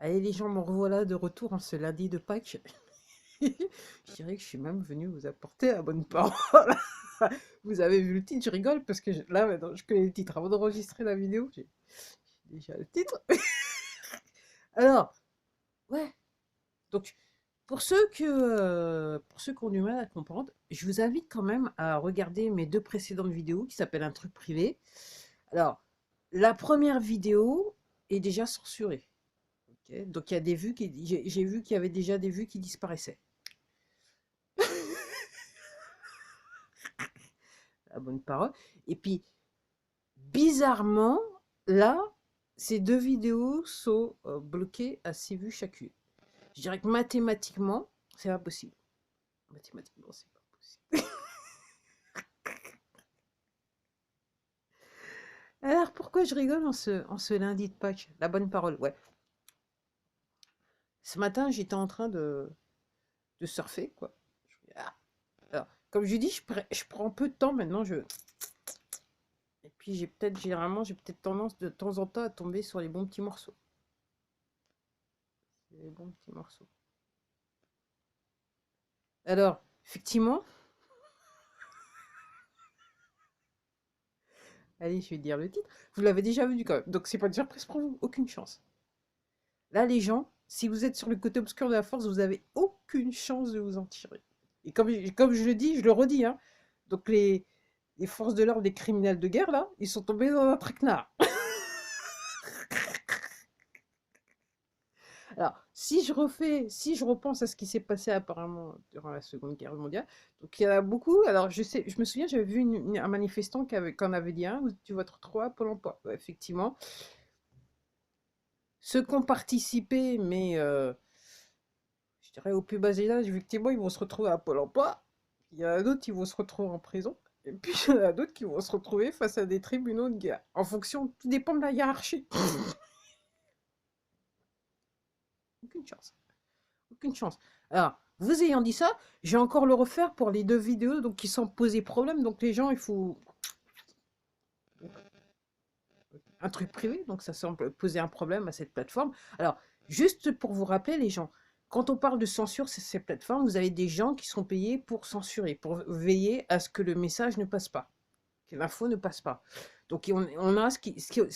Allez les gens, me revoilà de retour en ce lundi de Pâques. Je dirais que je suis même venue vous apporter la bonne parole. Vous avez vu le titre, je rigole parce que là maintenant je connais le titre. Avant d'enregistrer la vidéo, j'ai déjà le titre. Alors, ouais. Donc, pour ceux qui ont du mal à comprendre, je vous invite quand même à regarder mes deux précédentes vidéos qui s'appellent Un truc privé. Alors, la première vidéo est déjà censurée. Ok. Donc, il y a des vues j'ai vu qu'il y avait déjà des vues qui disparaissaient. La bonne parole. Et puis, bizarrement, là, ces deux vidéos sont bloquées à 6 vues chacune. Je dirais que mathématiquement, c'est pas possible. Mathématiquement, c'est pas possible. Alors, pourquoi je rigole en ce lundi de Pâques? La bonne parole, ouais. Ce matin, j'étais en train de surfer, quoi. Ah. Alors, comme je dis, je prends peu de temps maintenant. Et puis, généralement, j'ai peut-être tendance de temps en temps à tomber sur les bons petits morceaux. Les bons petits morceaux. Alors, effectivement, allez, je vais dire le titre. Vous l'avez déjà vu quand même, donc c'est pas une surprise pour vous, aucune chance. Là, les gens, si vous êtes sur le côté obscur de la force, vous avez aucune chance de vous en tirer. Et comme je le dis, je le redis, hein, donc les forces de l'ordre, les criminels de guerre, là, ils sont tombés dans un traquenard. Alors, si je repense à ce qui s'est passé apparemment durant la Seconde Guerre mondiale, donc il y en a beaucoup. Alors, je me souviens, j'avais vu un manifestant qui en avait dit un, où tu vas te retrouver à Pôle emploi. Ouais, effectivement. Ceux qui ont participé, mais je dirais au plus bas âge, effectivement, ils vont se retrouver à Pôle emploi. Il y en a d'autres qui vont se retrouver en prison. Et puis, il y en a d'autres qui vont se retrouver face à des tribunaux de guerre. En fonction, tout dépend de la hiérarchie. Aucune chance. Aucune chance. Alors, vous ayant dit ça, j'ai encore le refaire pour les deux vidéos donc, qui sont posées problème. Donc, les gens, il faut un truc privé. Donc, ça semble poser un problème à cette plateforme. Alors, juste pour vous rappeler, les gens, quand on parle de censure sur ces plateformes, vous avez des gens qui sont payés pour censurer, pour veiller à ce que le message ne passe pas, que l'info ne passe pas. Donc, on a ce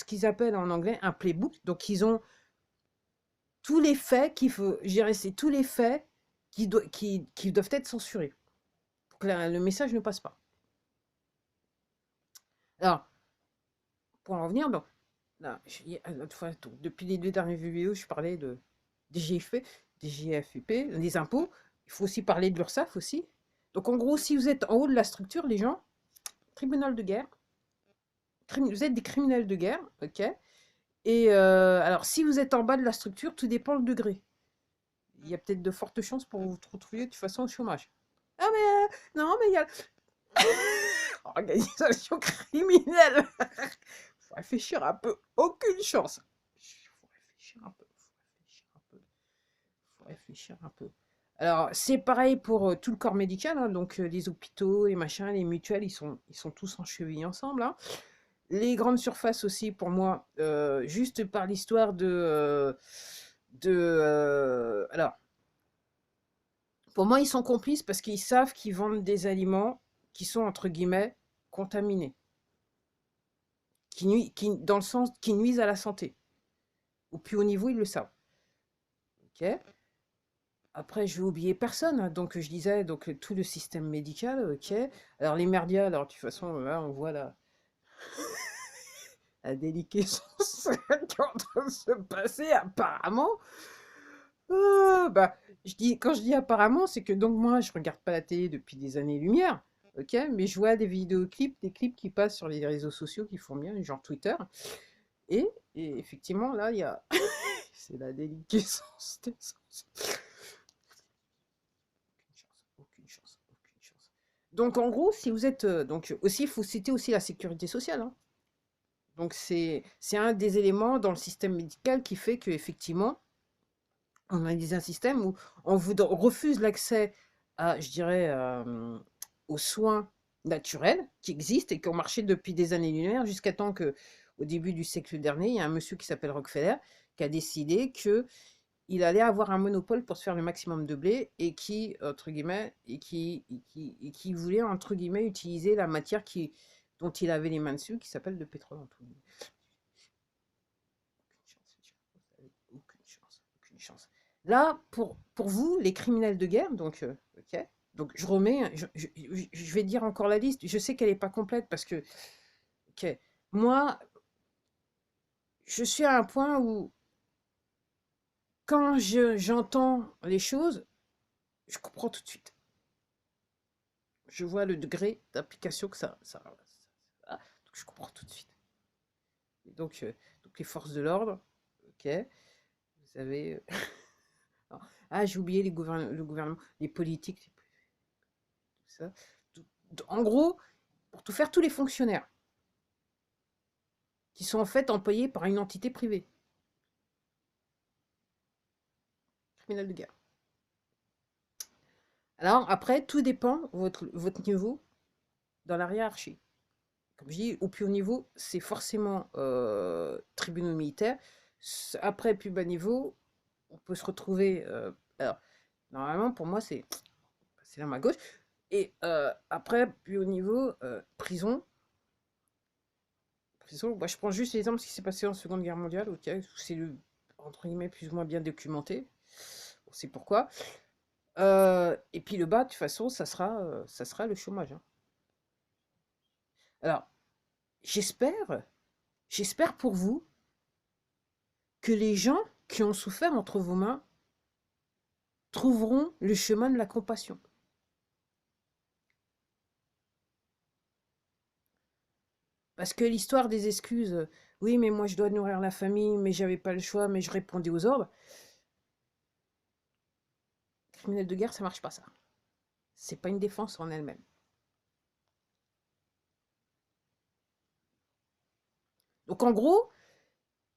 qu'ils appellent en anglais un playbook. Donc, ils ont tous les faits qu'il faut gérer, c'est tous les faits qui doivent être censurés. Le message ne passe pas. Alors, pour en revenir, donc, là, l'autre fois, depuis les deux dernières vidéos, je parlais de DGFP, DGFUP, des impôts. Il faut aussi parler de l'URSSAF aussi. Donc, en gros, si vous êtes en haut de la structure, les gens, tribunal de guerre, vous êtes des criminels de guerre, ok. Et alors, si vous êtes en bas de la structure, tout dépend le degré. Il y a peut-être de fortes chances pour vous retrouver de toute façon au chômage. Ah, mais non, mais il y a organisation criminelle. Faut réfléchir un peu. Aucune chance. Faut réfléchir un peu. Faut réfléchir un peu. Alors, c'est pareil pour tout le corps médical, hein, donc les hôpitaux, les machins, les mutuelles, ils sont tous enchevillés ensemble, hein. Les grandes surfaces aussi, pour moi, juste par l'histoire alors, pour moi, ils sont complices parce qu'ils savent qu'ils vendent des aliments qui sont, entre guillemets, contaminés, dans le sens qui nuisent à la santé. Au plus haut niveau, ils le savent. Ok. Après, je vais oublier personne, hein. Donc je disais, donc tout le système médical, ok. Alors les merdias, alors de toute façon, là, on voit la déliquescence qui est en train de se passer apparemment. Bah, quand je dis apparemment, c'est que donc moi, je regarde pas la télé depuis des années-lumière, ok, mais je vois des vidéoclips, des clips qui passent sur les réseaux sociaux qui font bien, genre Twitter, et effectivement, là, il y a, c'est la déliquescence des sens. Aucune chance, aucune chance. Donc en gros, si vous êtes, donc aussi, il faut citer aussi la sécurité sociale, hein. Donc c'est un des éléments dans le système médical qui fait que effectivement on a un système où on vous refuse l'accès à, je dirais, aux soins naturels qui existent et qui ont marché depuis des années-lumière jusqu'à temps que, au début du siècle dernier, il y a un monsieur qui s'appelle Rockefeller qui a décidé que il allait avoir un monopole pour se faire le maximum de blé et qui, entre guillemets, et qui voulait, entre guillemets, utiliser la matière dont il avait les mains dessus, qui s'appelle le pétrole, entre guillemets. Aucune chance, aucune chance. Là, pour vous, les criminels de guerre, donc, ok, donc je remets, je vais dire encore la liste, je sais qu'elle n'est pas complète parce que, ok, moi, je suis à un point où, quand j'entends les choses, je comprends tout de suite. Je vois le degré d'application que donc je comprends tout de suite. Et donc les forces de l'ordre, ok, vous avez... ah, j'ai oublié le gouvernement, les politiques, tout ça. En gros, pour tout faire, tous les fonctionnaires qui sont en fait employés par une entité privée. Criminel de guerre. Alors, après, tout dépend votre niveau dans la hiérarchie. Comme je dis, au plus haut niveau, c'est forcément tribunaux militaires. Après, plus bas niveau, on peut se retrouver... alors, normalement, pour moi, c'est la main gauche. Et après, plus haut niveau, prison. Prison, moi, je prends juste l'exemple de ce qui s'est passé en Seconde Guerre mondiale, ok, c'est entre guillemets, plus ou moins bien documenté. On sait pourquoi. Et puis le bas, de toute façon, ça sera le chômage, hein. Alors, j'espère pour vous que les gens qui ont souffert entre vos mains trouveront le chemin de la compassion. Parce que l'histoire des excuses, oui, mais moi je dois nourrir la famille, mais j'avais pas le choix, mais je répondais aux ordres. Criminel de guerre, ça marche pas ça. C'est pas une défense en elle-même. Donc en gros,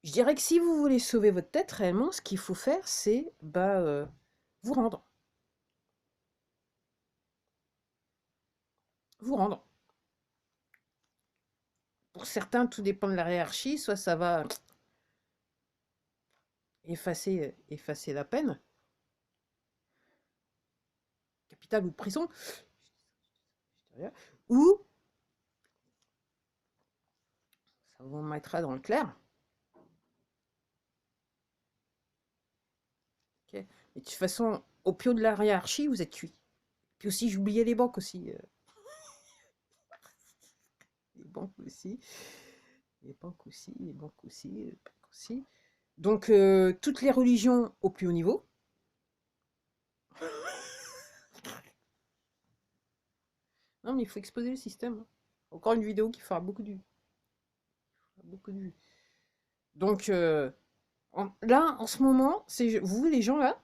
je dirais que si vous voulez sauver votre tête, réellement, ce qu'il faut faire, c'est vous rendre. Vous rendre. Pour certains, tout dépend de la hiérarchie. Soit ça va effacer la peine, capitale ou de prison, ou ça vous mettra dans le clair. Okay. Et de toute façon, au pied de la hiérarchie, vous êtes cuit. Puis aussi, j'oubliais les banques aussi. Les banques aussi. Les banques aussi. Les banques aussi. Les banques aussi. Donc, toutes les religions au plus haut niveau. Non, mais il faut exposer le système. Encore une vidéo qui fera beaucoup de vues. Beaucoup de vues. Donc, là, en ce moment, c'est vous, les gens là,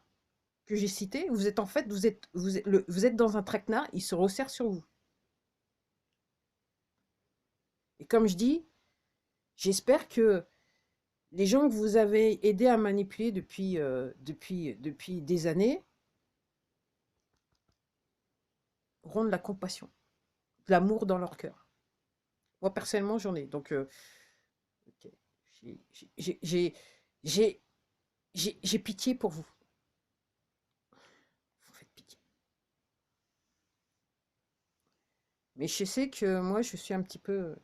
que j'ai cités, vous êtes en fait, vous êtes dans un traquenard, il se resserre sur vous. Et comme je dis, j'espère que les gens que vous avez aidé à manipuler depuis des années auront de la compassion, de l'amour dans leur cœur. Moi, personnellement, j'en ai. Donc, ok. J'ai pitié pour vous. Vous faites pitié. Mais je sais que moi, je suis un petit peu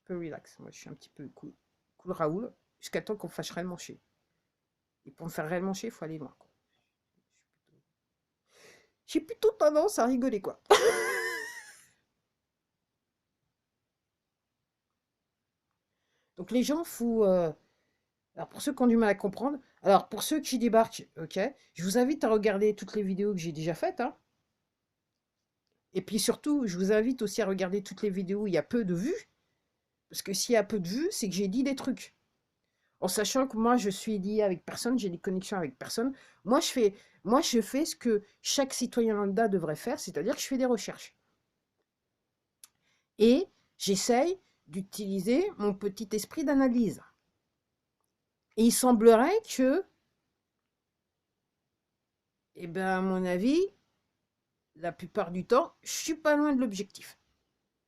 relax. Moi, je suis un petit peu cool, cool Raoul, jusqu'à temps qu'on fasse réellement chier. Et pour me faire réellement chier, il faut aller loin, quoi. J'ai plutôt tendance à rigoler, quoi. Donc les gens, alors pour ceux qui ont du mal à comprendre, alors pour ceux qui débarquent, ok, je vous invite à regarder toutes les vidéos que j'ai déjà faites, hein. Et puis surtout, je vous invite aussi à regarder toutes les vidéos où il y a peu de vues. Parce que s'il y a peu de vues, c'est que j'ai dit des trucs. En sachant que moi, je suis lié avec personne, j'ai des connexions avec personne. Moi, je fais ce que chaque citoyen lambda devrait faire, c'est-à-dire que je fais des recherches. Et j'essaye d'utiliser mon petit esprit d'analyse. Et il semblerait que, eh ben, à mon avis, la plupart du temps, je suis pas loin de l'objectif,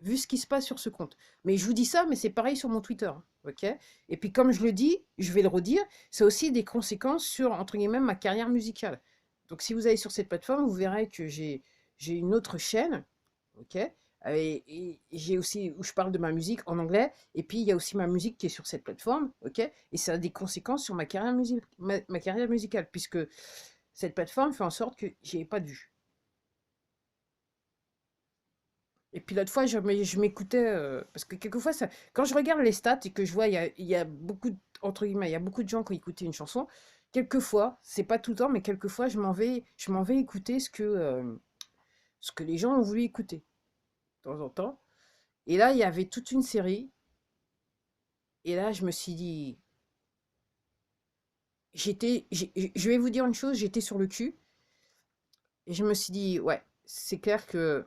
vu ce qui se passe sur ce compte. Mais je vous dis ça, mais c'est pareil sur mon Twitter. OK? Et puis comme je le dis, je vais le redire, ça a aussi des conséquences sur, entre guillemets, «ma carrière musicale». Donc si vous allez sur cette plateforme, vous verrez que j'ai une autre chaîne, OK? Et j'ai aussi où je parle de ma musique en anglais et puis il y a aussi ma musique qui est sur cette plateforme, OK? Et ça a des conséquences sur ma carrière musicale puisque cette plateforme fait en sorte que j'y ai pas de vues. Et puis l'autre fois, je m'écoutais, parce que quelquefois, ça, quand je regarde les stats et que je vois, il y a beaucoup, entre guillemets, il y a beaucoup de gens qui ont écouté une chanson, quelquefois, c'est pas tout le temps, mais quelquefois, je m'en vais écouter ce que les gens ont voulu écouter, de temps en temps. Et là, il y avait toute une série, et là, je me suis dit, je vais vous dire une chose, j'étais sur le cul, et je me suis dit, ouais, c'est clair que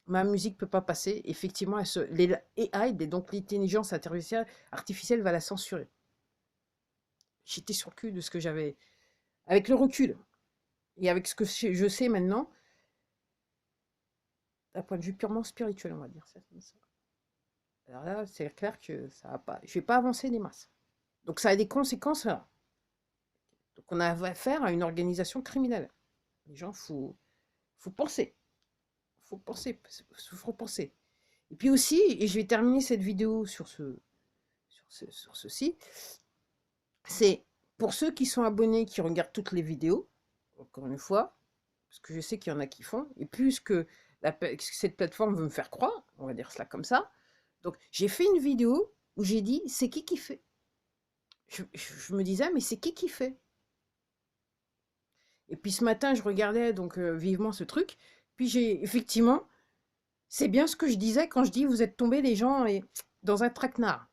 ma musique peut pas passer. Effectivement, les AI, donc l'intelligence artificielle va la censurer. J'étais sur le cul de ce que j'avais. Avec le recul et avec ce que je sais maintenant, d'un point de vue purement spirituel, on va dire ça comme ça. Alors là, c'est clair que ça va pas. Je vais pas avancer des masses. Donc ça a des conséquences là. Donc on a affaire à une organisation criminelle. Les gens, faut penser. Faut penser. Faut penser. Et puis aussi, et je vais terminer cette vidéo sur ceci, c'est pour ceux qui sont abonnés, qui regardent toutes les vidéos, encore une fois, parce que je sais qu'il y en a qui font, et puisque cette plateforme veut me faire croire, on va dire cela comme ça, donc j'ai fait une vidéo où j'ai dit c'est qui fait. Je me disais mais c'est qui fait. Et puis ce matin je regardais donc vivement ce truc, puis j'ai effectivement, c'est bien ce que je disais quand je dis vous êtes tombés les gens et dans un traquenard.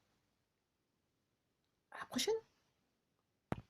À la prochaine.